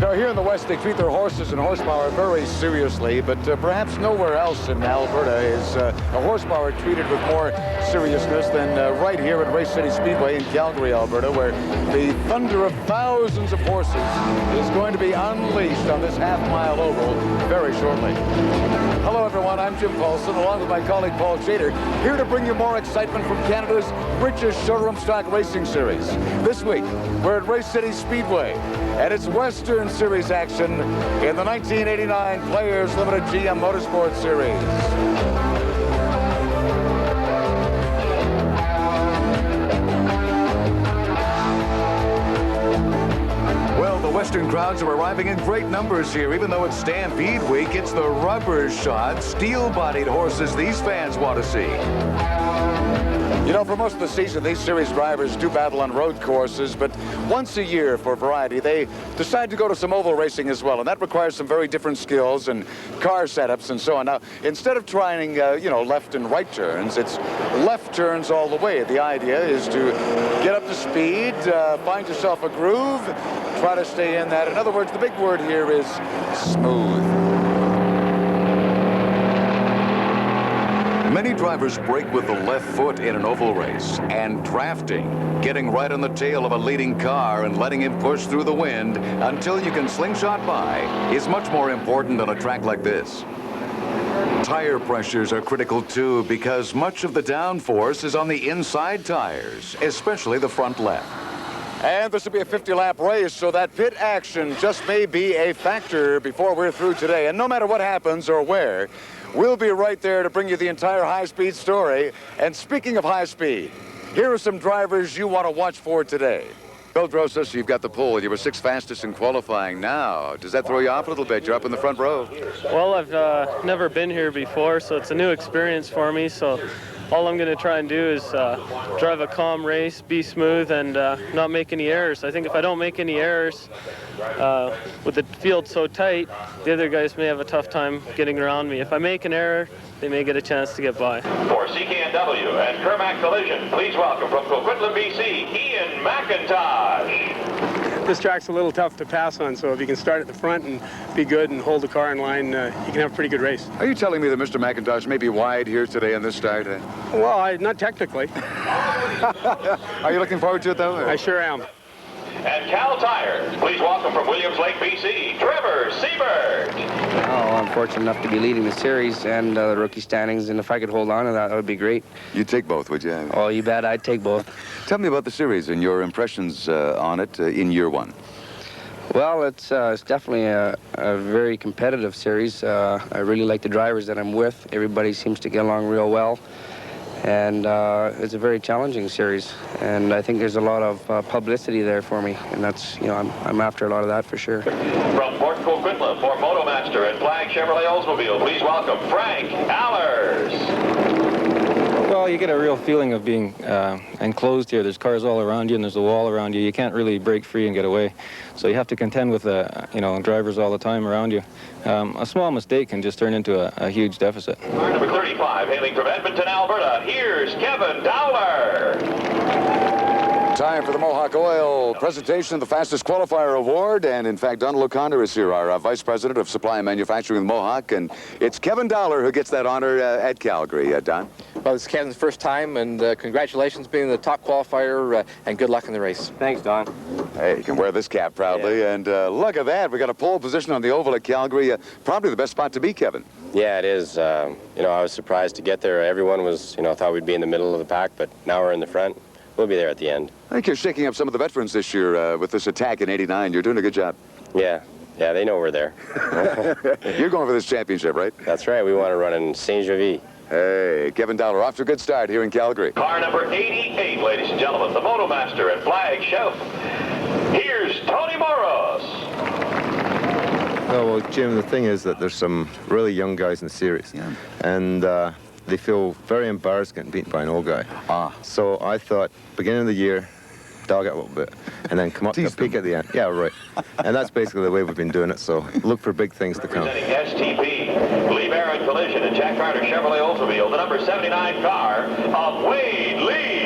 know, here in the West, they treat their horses and horsepower very seriously, but perhaps nowhere else in Alberta is a horsepower treated with more seriousness than right here at Race City Speedway in Calgary, Alberta, where the thunder of thousands of horses is going to be unleashed on this half-mile oval very shortly. Hello, everyone. I'm Jim Paulson, along with my colleague Paul Chater, here to bring you more excitement from Canada's richest showroom stock racing series. This week, we're at Race City Speedway, and it's Western Series action in the 1989 Players Limited GM Motorsports Series. Western crowds are arriving in great numbers here. Even though it's Stampede Week, it's the rubber-shod, steel-bodied horses these fans want to see. You know, for most of the season, these series drivers do battle on road courses, but once a year, for variety, they decide to go to some oval racing as well, and that requires some very different skills and car setups and so on. Now, instead of trying, you know, left and right turns, it's left turns all the way. The idea is to get up to speed, find yourself a groove, try to stay in that. In other words, the big word here is smooth. Many drivers break with the left foot in an oval race, and drafting, getting right on the tail of a leading car and letting him push through the wind until you can slingshot by, is much more important on a track like this. Tire pressures are critical too, because much of the downforce is on the inside tires, especially the front left. And this will be a 50-lap race, so that pit action just may be a factor before we're through today. And no matter what happens or where, we'll be right there to bring you the entire high-speed story. And speaking of high speed, here are some drivers you want to watch for today. Bill Drosas, you've got the pole. You were 6th fastest in qualifying. Now, does that throw you off a little bit? You're up in the front row. Well, I've never been here before, so it's a new experience for me. So all I'm going to try and do is drive a calm race, be smooth, and not make any errors. I think if I don't make any errors, with the field so tight, the other guys may have a tough time getting around me. If I make an error, they may get a chance to get by. For CKNW and Kermac Collision, please welcome from Coquitlam, BC, Ian McIntosh. This track's a little tough to pass on, so if you can start at the front and be good and hold the car in line, you can have a pretty good race. Are you telling me that Mr. McIntosh may be wide here today on this start? Well, not technically. Are you looking forward to it, though? I sure am. And Cal Tire, please welcome from Williams Lake, BC, Trevor Siebert. Oh, I'm fortunate enough to be leading the series and the rookie standings, and if I could hold on to that, that would be great. You'd take both, would you? Oh, you bet, I'd take both. Tell me about the series and your impressions on it in year one. Well, it's definitely a very competitive series. I really like the drivers that I'm with. Everybody seems to get along real well. And it's a very challenging series, and I think there's a lot of publicity there for me, and that's, you know, I'm after a lot of that for sure. From Port Coquitlam for Motomaster and Flag Chevrolet Oldsmobile, please welcome Frank Allers. Well, you get a real feeling of being enclosed here. There's cars all around you, and there's a wall around you. You can't really break free and get away. So you have to contend with, you know, drivers all the time around you. A small mistake can just turn into a huge deficit. Number 35, hailing from Edmonton, Alberta, here's Kevin Dowler. Time for the Mohawk Oil presentation of the fastest qualifier award. And in fact, Donald O'Connor is here, our Vice President of Supply and Manufacturing with Mohawk. And it's Kevin Dowler who gets that honor at Calgary. Don? Well, it's Kevin's first time, and congratulations being the top qualifier, and good luck in the race. Thanks, Don. Hey, you can wear this cap proudly. Yeah. And look at that. We got a pole position on the oval at Calgary. Probably the best spot to be, Kevin. Yeah, it is. You know, I was surprised to get there. Everyone was, you know, thought we'd be in the middle of the pack, but now we're in the front. We'll be there at the end. I think you're shaking up some of the veterans this year with this attack in '89. You're doing a good job. Yeah, they know we're there. You're going for this championship, right? That's right. We want to run in Saint-Jovie. Hey, Kevin Dowler, off to a good start here in Calgary. Car number 88, ladies and gentlemen, the Motomaster and Flag Chef. Here's Tony Moros. Oh, well, Jim, the thing is that there's some really young guys in the series. Yeah. And they feel very embarrassed getting beaten by an old guy. So I thought, beginning of the year, dog it a little bit, and then come up to a peak at the end. Yeah, right. And that's basically the way we've been doing it, so look for big things to come. Presenting STP, Lee Barrett Collision and Jack Carter Chevrolet Oldsmobile, the number 79 car of Wade Lee.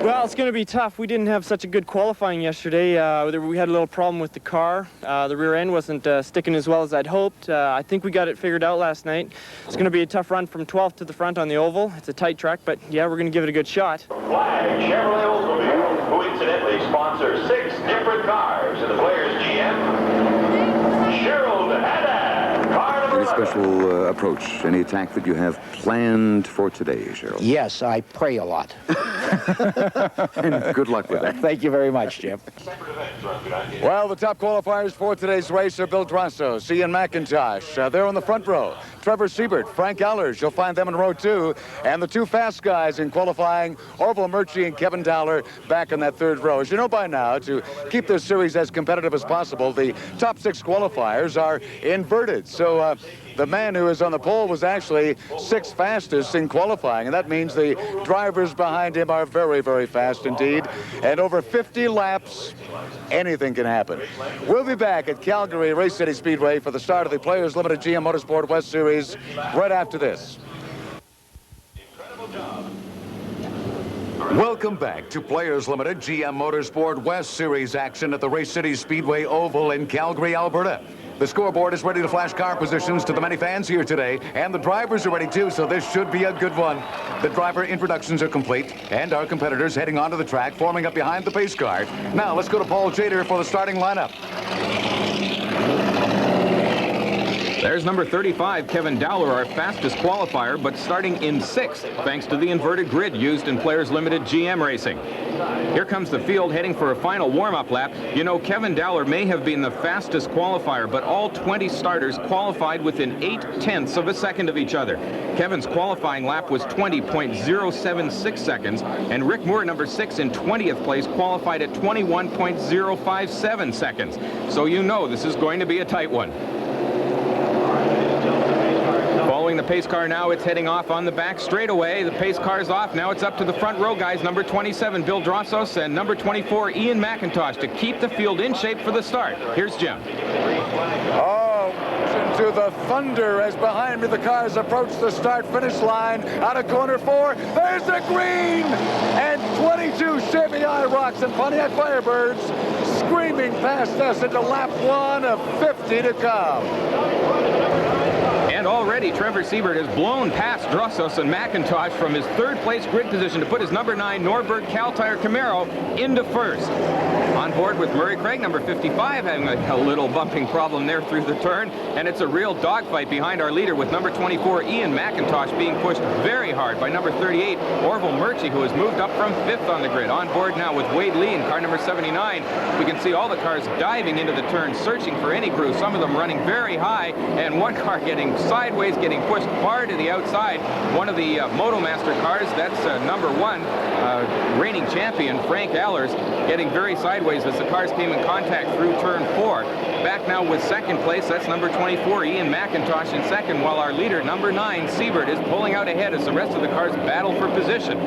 Well, it's going to be tough. We didn't have such a good qualifying yesterday. We had a little problem with the car. The rear end wasn't sticking as well as I'd hoped. I think we got it figured out last night. It's going to be a tough run from 12th to the front on the oval. It's a tight track, but yeah, we're going to give it a good shot. Flag Chevrolet Oldsmobile, who incidentally sponsors 6 different cars in the Players GM. Gerald Haddad, car number 11. Any special approach, any attack that you have planned for today, Cheryl? Yes, I pray a lot. And good luck with that. Thank you very much, Jim. Well, the top qualifiers for today's race are Bill Drossos, Ian McIntosh. They're on the front row. Trevor Siebert, Frank Allers, you'll find them in row 2. And the 2 fast guys in qualifying, Orville Murchie and Kevin Dowler, back in that 3rd row. As you know by now, to keep this series as competitive as possible, the top 6 qualifiers are inverted. So the man who is on the pole was actually 6th fastest in qualifying, and that means the drivers behind him are very, very fast indeed. And over 50 laps, anything can happen. We'll be back at Calgary Race City Speedway for the start of the Players Limited GM Motorsport West Series right after this. Welcome back to Players Limited GM Motorsport West Series action at the Race City Speedway Oval in Calgary, Alberta. The scoreboard is ready to flash car positions to the many fans here today, and the drivers are ready too, so this should be a good one. The driver introductions are complete, and our competitors heading onto the track, forming up behind the pace car. Now let's go to Paul Jader for the starting lineup. There's number 35, Kevin Dowler, our fastest qualifier, but starting in 6th, thanks to the inverted grid used in Players Limited GM racing. Here comes the field heading for a final warm-up lap. You know, Kevin Dowler may have been the fastest qualifier, but all 20 starters qualified within 0.8 of a second of each other. Kevin's qualifying lap was 20.076 seconds, and Rick Moore, number 6 in 20th place, qualified at 21.057 seconds. So you know this is going to be a tight one. Following the pace car now, it's heading off on the back straightaway. The pace car's off. Now it's up to the front row guys. Number 27, Bill Drossos, and number 24, Ian McIntosh, to keep the field in shape for the start. Here's Jim. Oh, into the thunder as behind me the cars approach the start-finish line. Out of corner 4, there's the green! And 22 Chevy IROCs and Pontiac Firebirds screaming past us into lap 1 of 50 to come. And already Trevor Siebert has blown past Drossos and McIntosh from his 3rd place grid position to put his number 9 Norberg Cal Tire Camaro into 1st. On board with Murray Craig, number 55, having a little bumping problem there through the turn. And it's a real dogfight behind our leader with number 24, Ian McIntosh, being pushed very hard by number 38, Orville Murchie, who has moved up from 5th on the grid. On board now with Wade Lee in car number 79. We can see all the cars diving into the turn, searching for any groove, some of them running very high, and one car getting sideways, getting pushed far to the outside. One of the Motomaster cars, that's number 1, reigning champion, Frank Allers, getting very sideways as the cars came in contact through turn 4. Back now with 2nd place, that's number 24, Ian McIntosh in 2nd, while our leader, number 9, Siebert, is pulling out ahead as the rest of the cars battle for position.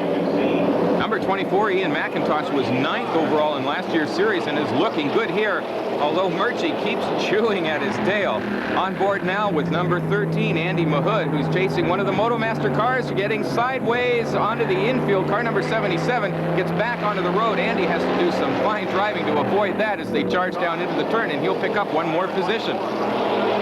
Number 24, Ian McIntosh, was 9th overall in last year's series and is looking good here, although Murchie keeps chewing at his tail. On board now with number 13, Andy Mahood, who's chasing one of the Motomaster cars, getting sideways onto the infield. Car number 77 gets back onto the road. Andy has to do some fine driving to avoid that as they charge down into the turn, and he'll pick up one more position.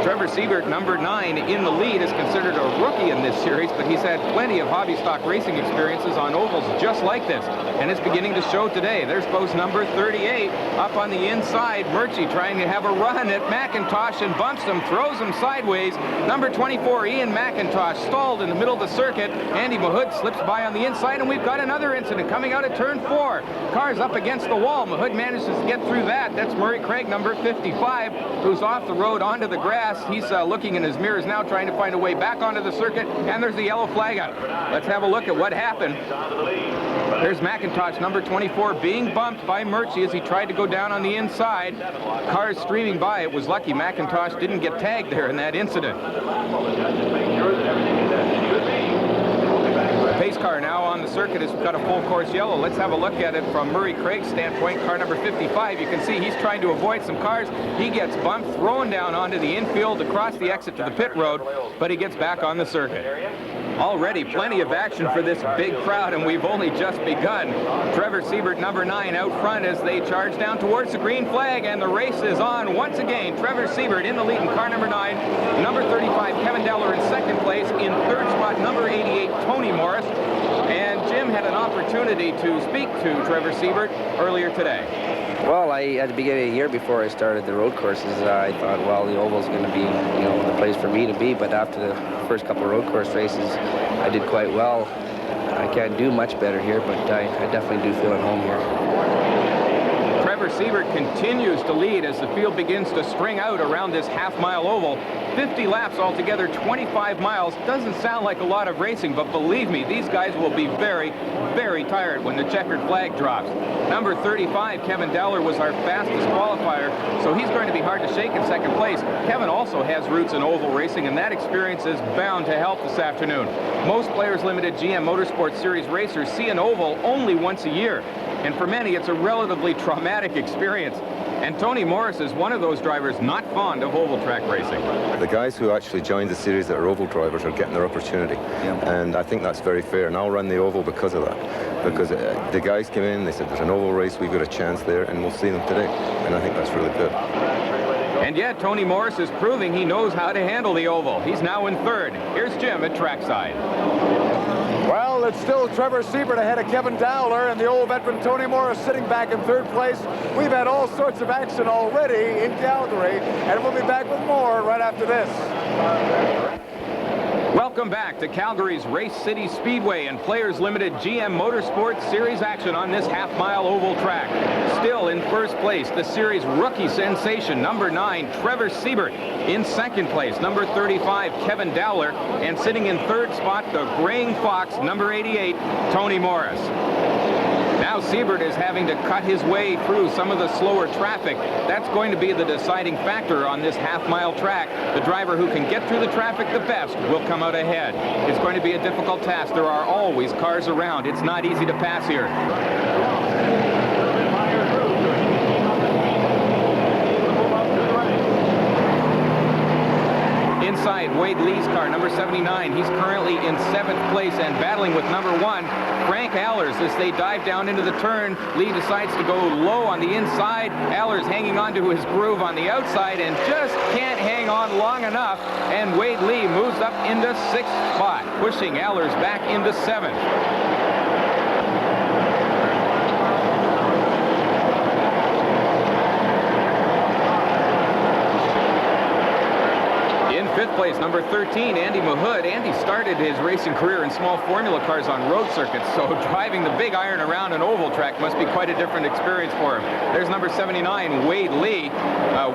Trevor Siebert, number 9, in the lead, is considered a rookie in this series, but he's had plenty of hobby stock racing experiences on ovals just like this, and it's beginning to show today. There's post number 38 up on the inside. Murchie trying to have a run at McIntosh and bumps him, throws him sideways. Number 24, Ian McIntosh, stalled in the middle of the circuit. Andy Mahood slips by on the inside, and we've got another incident coming out of turn 4. Cars up against the wall. Mahood manages to get through that. That's Murray Craig, number 55, who's off the road onto the grass. He's looking in his mirrors now, trying to find a way back onto the circuit, and there's the yellow flag out. Let's have a look at what happened. There's McIntosh, number 24, being bumped by Murchie as he tried to go down on the inside. Cars streaming by. It was lucky McIntosh didn't get tagged there in that incident. Pace car now on the circuit has got a full course yellow. Let's have a look at it from Murray Craig's standpoint. Car number 55, you can see he's trying to avoid some cars. He gets bumped, thrown down onto the infield across the exit to the pit road, but he gets back on the circuit. Already plenty of action for this big crowd, and we've only just begun. Trevor Siebert, number 9, out front as they charge down towards the green flag, and the race is on once again. Trevor Siebert in the lead in car number 9. Number 35, Kevin Dowler in second place. In third spot, number 88, Tony Morris. And Jim had an opportunity to speak to Trevor Siebert earlier today. Well, at the beginning of the year, before I started the road courses, I thought, well, the Oval's going to be, the place for me to be. But after the first couple of road course races, I did quite well. I can't do much better here, but I definitely do feel at home here. Trevor Siebert continues to lead as the field begins to string out around this half-mile oval. 50 laps altogether, 25 miles. Doesn't sound like a lot of racing, but believe me, these guys will be very, very tired when the checkered flag drops. Number 35, Kevin Dowler, was our fastest qualifier, so he's going to be hard to shake in second place. Kevin also has roots in oval racing, and that experience is bound to help this afternoon. Most Players Limited GM Motorsports Series racers see an oval only once a year, and for many, it's a relatively traumatic experience. And Tony Morris is one of those drivers not fond of oval track racing. The guys who actually joined the series that are oval drivers are getting their opportunity. And I think that's very fair. And I'll run the oval because of that. Because the guys came in, they said, there's an oval race, we've got a chance there, and we'll see them today. And I think that's really good. And yet, Tony Morris is proving he knows how to handle the oval. He's now in third. Here's Jim at trackside. Well, it's still Trevor Siebert ahead of Kevin Dowler, and the old veteran Tony Morris sitting back in third place. We've had all sorts of action already in Calgary, and we'll be back with more right after this. Welcome back to Calgary's Race City Speedway and Players Limited GM Motorsports Series action on this half-mile oval track. Still in first place, the series rookie sensation, number 9, Trevor Siebert. In second place, number 35, Kevin Dowler. And sitting in third spot, the graying fox, number 88, Tony Morris. Now Siebert is having to cut his way through some of the slower traffic. That's going to be the deciding factor on this half-mile track. The driver who can get through the traffic the best will come out ahead. It's going to be a difficult task. There are always cars around. It's not easy to pass here. Inside, Wade Lee's car, number 79. He's currently in 7th place and battling with number 1, Frank Allers. As they dive down into the turn, Lee decides to go low on the inside. Allers hanging on to his groove on the outside and just can't hang on long enough. And Wade Lee moves up into 6th spot, pushing Allers back into 7th. Fifth place, number 13, Andy Mahood. Andy started his racing career in small formula cars on road circuits, so driving the big iron around an oval track must be quite a different experience for him. There's number 79, Wade Lee.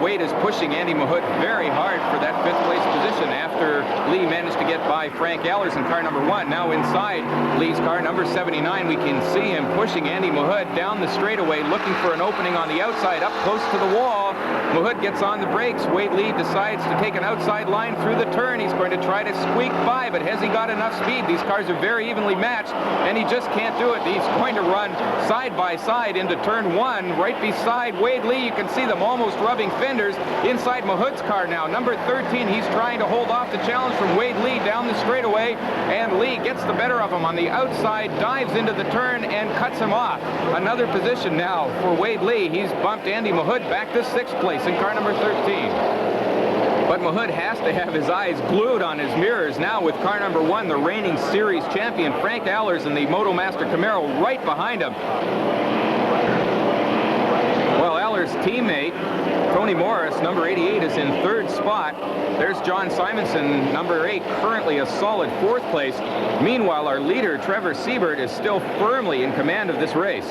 Wade is pushing Andy Mahood very hard for that 5th place position after Lee managed to get by Frank Allers in car number 1. Now inside Lee's car, number 79, we can see him pushing Andy Mahood down the straightaway, looking for an opening on the outside, up close to the wall. Mahood gets on the brakes. Wade Lee decides to take an outside line through the turn. He's going to try to squeak by, but has he got enough speed? These cars are very evenly matched, and he just can't do it. He's going to run side by side into turn 1, right beside Wade Lee. You can see them almost rubbing fenders. Inside Mahood's car now, number 13, he's trying to hold off the challenge from Wade Lee down the straightaway, and Lee gets the better of him on the outside, dives into the turn, and cuts him off. Another position now for Wade Lee. He's bumped Andy Mahood back to 6th place in car number 13. But Mahood has to have his eyes glued on his mirrors now with car number 1, the reigning series champion, Frank Allers, in the Motomaster Camaro right behind him. Well, Allers' teammate, Tony Morris, number 88, is in 3rd spot. There's John Simonson, number 8, currently a solid 4th place. Meanwhile, our leader, Trevor Siebert, is still firmly in command of this race.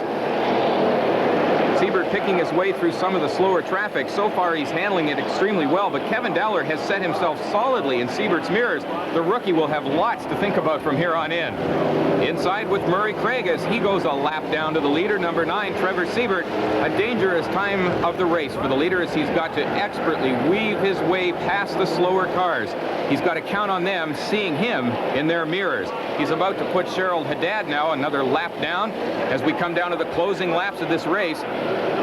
Siebert picking his way through some of the slower traffic. So far, he's handling it extremely well, but Kevin Dowler has set himself solidly in Siebert's mirrors. The rookie will have lots to think about from here on in. Inside with Murray Craig as he goes a lap down to the leader, number 9, Trevor Siebert. A dangerous time of the race for the leader as he's got to expertly weave his way past the slower cars. He's got to count on them seeing him in their mirrors. He's about to put Cheryl Haddad now another lap down as we come down to the closing laps of this race.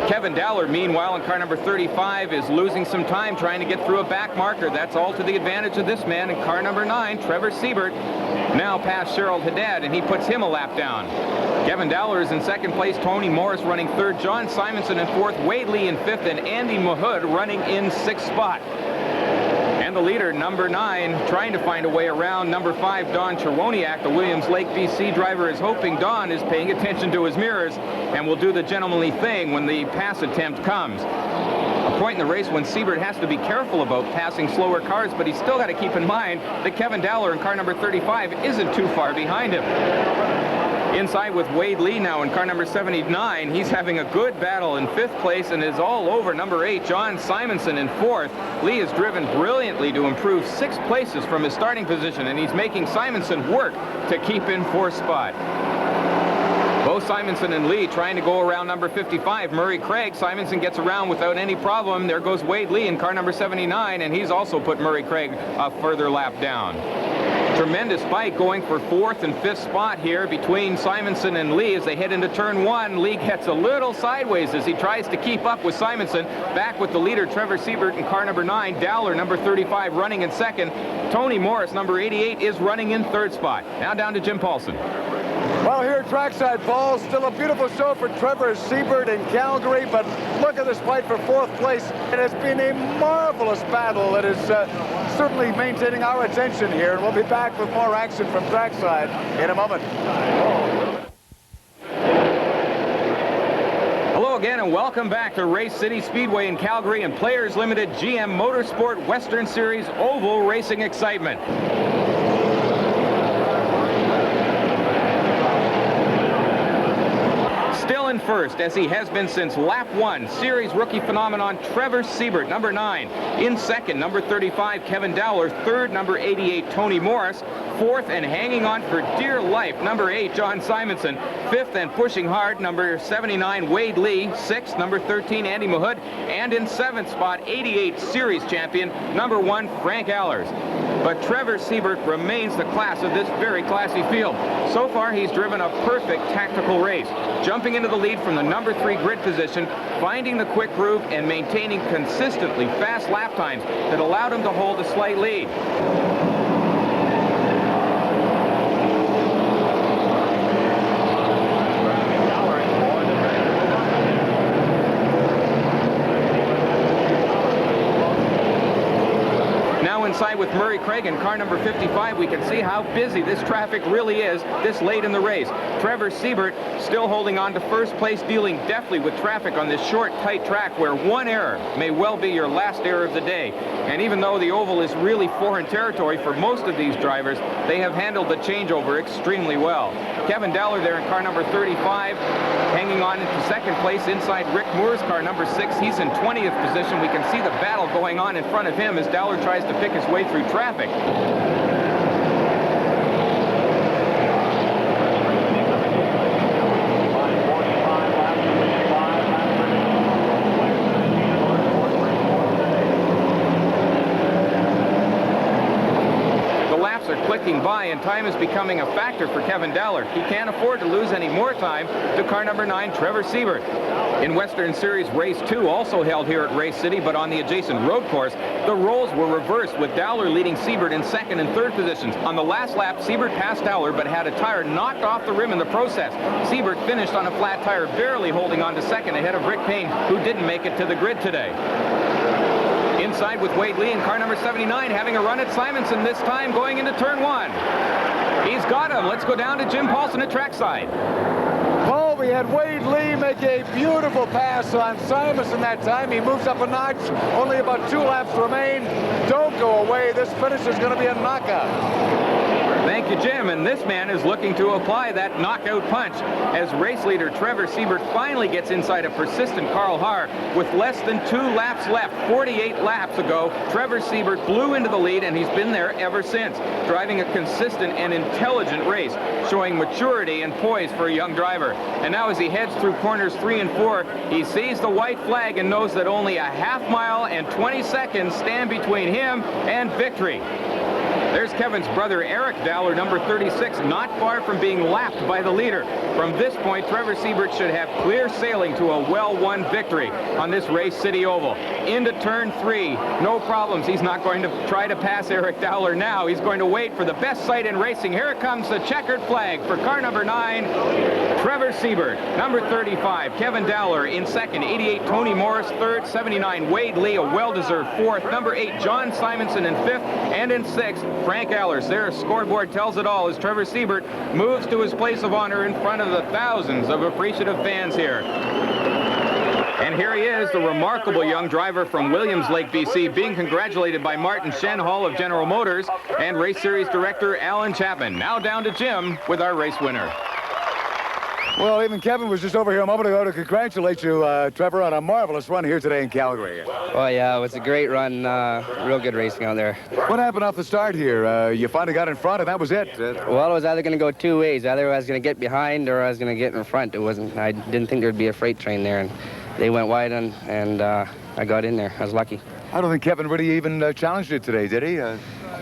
Kevin Dowler, meanwhile, in car number 35, is losing some time trying to get through a back marker. That's all to the advantage of this man in car number 9, Trevor Siebert. Now past Gerald Haddad, and he puts him a lap down. Kevin Dowler is in second place, Tony Morris running third, John Simonson in fourth, Wade Lee in fifth, and Andy Mahood running in sixth spot. And the leader, number 9, trying to find a way around number 5, Don Cherwoniak, the Williams Lake, BC driver, is hoping Don is paying attention to his mirrors and will do the gentlemanly thing when the pass attempt comes. A point in the race when Siebert has to be careful about passing slower cars, but he's still got to keep in mind that Kevin Dowler in car number 35 isn't too far behind him. Inside with Wade Lee now in car number 79. He's having a good battle in 5th place and is all over number 8, John Simonson in 4th. Lee has driven brilliantly to improve 6 places from his starting position, and he's making Simonson work to keep in 4th spot. Both Simonson and Lee trying to go around number 55, Murray Craig. Simonson gets around without any problem. There goes Wade Lee in car number 79, and he's also put Murray Craig a further lap down. Tremendous fight going for 4th and 5th spot here between Simonson and Lee as they head into turn 1. Lee gets a little sideways as he tries to keep up with Simonson. Back with the leader, Trevor Siebert in car number 9. Dowler, number 35, running in 2nd. Tony Morris, number 88, is running in 3rd spot. Now down to Jim Paulson. Well, here at trackside, Paul, still a beautiful show for Trevor Siebert in Calgary, but look at this fight for 4th place. It has been a marvelous battle that is certainly maintaining our attention here, and we'll be back with more action from trackside in a moment. Hello again, and welcome back to Race City Speedway in Calgary and Players Limited GM Motorsport Western Series Oval Racing Excitement. Still in first, as he has been since lap 1, series rookie phenomenon Trevor Siebert, number 9. In second, number 35, Kevin Dowler. Third, number 88, Tony Morris. Fourth, and hanging on for dear life, number 8, John Simonson. Fifth, and pushing hard, number 79, Wade Lee. Sixth, number 13, Andy Mahood. And in 7th spot, 88 series champion, number 1, Frank Allers. But Trevor Siebert remains the class of this very classy field. So far, he's driven a perfect tactical race, jumping into the lead from the number 3 grid position, finding the quick groove, and maintaining consistently fast lap times that allowed him to hold a slight lead. Inside with Murray Craig in car number 55, we can see how busy this traffic really is this late in the race. Trevor Siebert still holding on to first place, dealing deftly with traffic on this short, tight track where one error may well be your last error of the day. And even though the oval is really foreign territory for most of these drivers, they have handled the changeover extremely well. Kevin Dowler there in car number 35, hanging on into second place inside Rick Moore's car number 6. He's in 20th position. We can see the battle going on in front of him as Dowler tries to pick his way through traffic. Clicking by, and time is becoming a factor for Kevin Dowler. He can't afford to lose any more time to car number 9, Trevor Siebert. In Western Series Race 2, also held here at Race City, but on the adjacent road course, the roles were reversed, with Dowler leading Siebert in 2nd and 3rd positions. On the last lap, Siebert passed Dowler, but had a tire knocked off the rim in the process. Siebert finished on a flat tire, barely holding on to 2nd ahead of Rick Payne, who didn't make it to the grid today. Inside with Wade Lee in car number 79, having a run at Simonson, this time going into turn 1. He's got him. Let's go down to Jim Paulson at trackside. Paul, we had Wade Lee make a beautiful pass on Simonson that time. He moves up a notch. Only about 2 laps remain. Don't go away. This finish is going to be a knockout. Thank you, Jim. And this man is looking to apply that knockout punch as race leader Trevor Siebert finally gets inside a persistent Carl Haar. With less than 2 laps left, 48 laps ago, Trevor Siebert blew into the lead, and he's been there ever since, driving a consistent and intelligent race, showing maturity and poise for a young driver. And now as he heads through corners 3 and 4, he sees the white flag and knows that only a half mile and 20 seconds stand between him and victory. There's Kevin's brother, Eric Dowler, number 36, not far from being lapped by the leader. From this point, Trevor Siebert should have clear sailing to a well-won victory on this Race City Oval. Into turn 3, no problems. He's not going to try to pass Eric Dowler now. He's going to wait for the best sight in racing. Here it comes, the checkered flag for car number 9, Trevor Siebert. Number 35, Kevin Dowler in second. 88, Tony Morris third. 79, Wade Lee, a well-deserved fourth. Number 8, John Simonson in fifth. And in sixth, Frank Allers. Their scoreboard tells it all as Trevor Siebert moves to his place of honor in front of the thousands of appreciative fans here. And here he is, the remarkable young driver from Williams Lake, BC, being congratulated by Martin Shenhall of General Motors and Race Series Director Alan Chapman. Now down to Jim with our race winner. Well, even Kevin was just over here a moment ago to congratulate you, Trevor, on a marvelous run here today in Calgary. Oh, yeah, it was a great run. Real good racing out there. What happened off the start here? You finally got in front, and that was it. Well, it was either going to go two ways. Either I was going to get behind or I was going to get in front. I didn't think there'd be a freight train there, and they went wide, and I got in there. I was lucky. I don't think Kevin really even challenged it today, did he?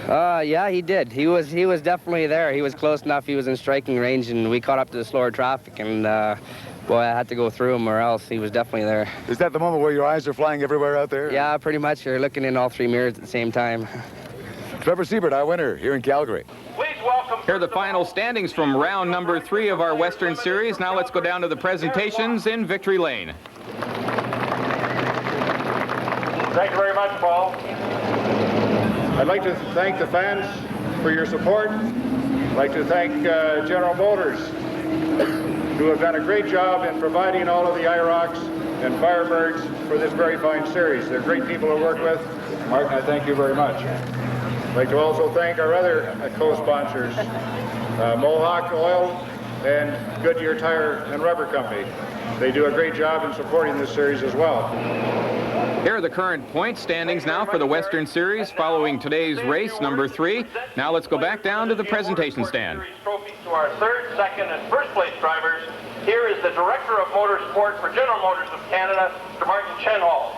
Yeah, he did. He was definitely there. He was close enough. He was in striking range, and we caught up to the slower traffic, and boy, I had to go through him or else. He was definitely there. Is that the moment where your eyes are flying everywhere out there? Yeah, pretty much. You're looking in all three mirrors at the same time. Trevor Siebert, our winner here in Calgary. Here are the final standings from round number 3 of our Western Series. Now let's go down to the presentations in Victory Lane. Thank you very much, Paul. I'd like to thank the fans for your support. I'd like to thank General Motors, who have done a great job in providing all of the IROCs and Firebirds for this very fine series. They're great people to work with. Martin, I thank you very much. I'd like to also thank our other co-sponsors, Mohawk Oil and Goodyear Tire and Rubber Company. They do a great job in supporting this series as well. Here are the current point standings now for the Western Series following today's race, number 3. Now let's go back down to the presentation stand. Trophies to our third, second, and first place drivers. Here is the Director of Motorsport for General Motors of Canada, Mr. Martin Shenhall.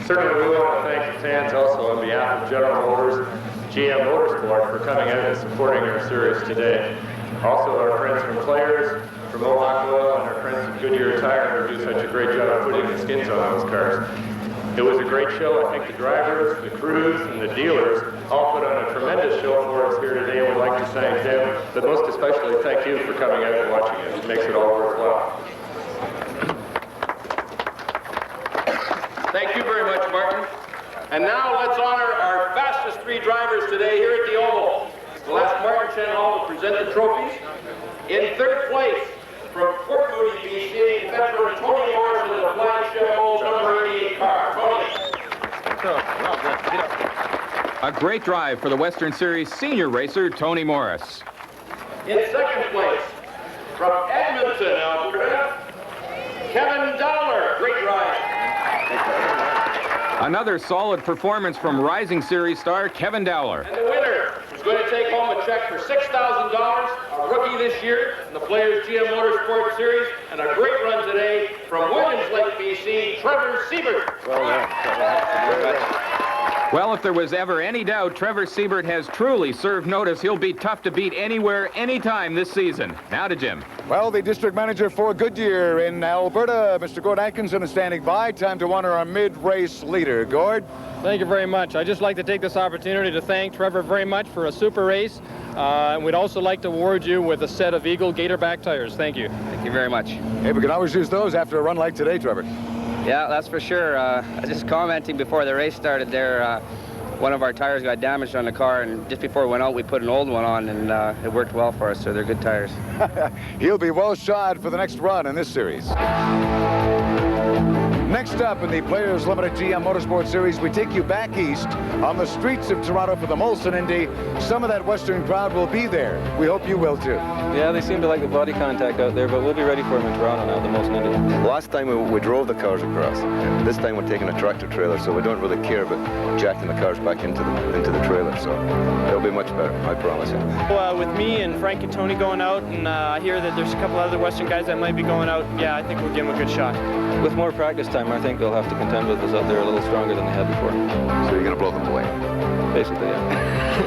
Certainly, we want to thank the fans also on behalf of General Motors, GM Motorsport, for coming out and supporting our series today. Also, our friends from Players, from Mohawk Oil, and our friends from Goodyear Tire who do such a great job of putting the skins on those cars. It was a great show. I think the drivers, the crews, and the dealers all put on a tremendous show for us here today, and we'd like to thank them, but most especially thank you for coming out and watching it. It makes it all worthwhile. Thank you very much, Martin. And now let's honor our fastest 3 drivers today here at the Oval. We'll ask Martin Shenhall to present the trophies. In third place, from Fort Moody, BC, veteran Tony Morris with a flagship old number 88 car. Tony. A great drive for the Western Series senior racer, Tony Morris. In second place, from Edmonton, Alberta, Kevin Dowler. Great ride. Another solid performance from Rising Series star Kevin Dowler. And the winner is going to take home a check for $6,000, a rookie this year in the Players GM Motorsport Series, and a great run today from Williams Lake, BC, Trevor Siebert. Well done. Well, if there was ever any doubt, Trevor Siebert has truly served notice. He'll be tough to beat anywhere, anytime this season. Now to Jim. Well, the district manager for Goodyear in Alberta, Mr. Gord Atkinson, is standing by. Time to honor our mid-race leader. Gord? Thank you very much. I'd just like to take this opportunity to thank Trevor very much for a super race. And we'd also like to award you with a set of Eagle Gatorback tires. Thank you. Thank you very much. Hey, we can always use those after a run like today, Trevor. Yeah, that's for sure. Just commenting before the race started there, one of our tires got damaged on the car, and just before it went out, we put an old one on, and it worked well for us, so they're good tires. He'll be well shod for the next run in this series. Next up in the Players Limited GM Motorsport Series, we take you back east on the streets of Toronto for the Molson Indy. Some of that Western crowd will be there. We hope you will too. Yeah, they seem to like the body contact out there, but we'll be ready for them in Toronto now, the Molson Indy. Last time we drove the cars across. This time we're taking a tractor trailer, so we don't really care about jacking the cars back into the trailer. So it'll be much better, I promise you. With me and Frank and Tony going out, and I hear that there's a couple other Western guys that might be going out, yeah, I think we'll give them a good shot. With more practice time, I think they'll have to contend with us out there a little stronger than they had before. So you're going to blow them away? Basically, yeah.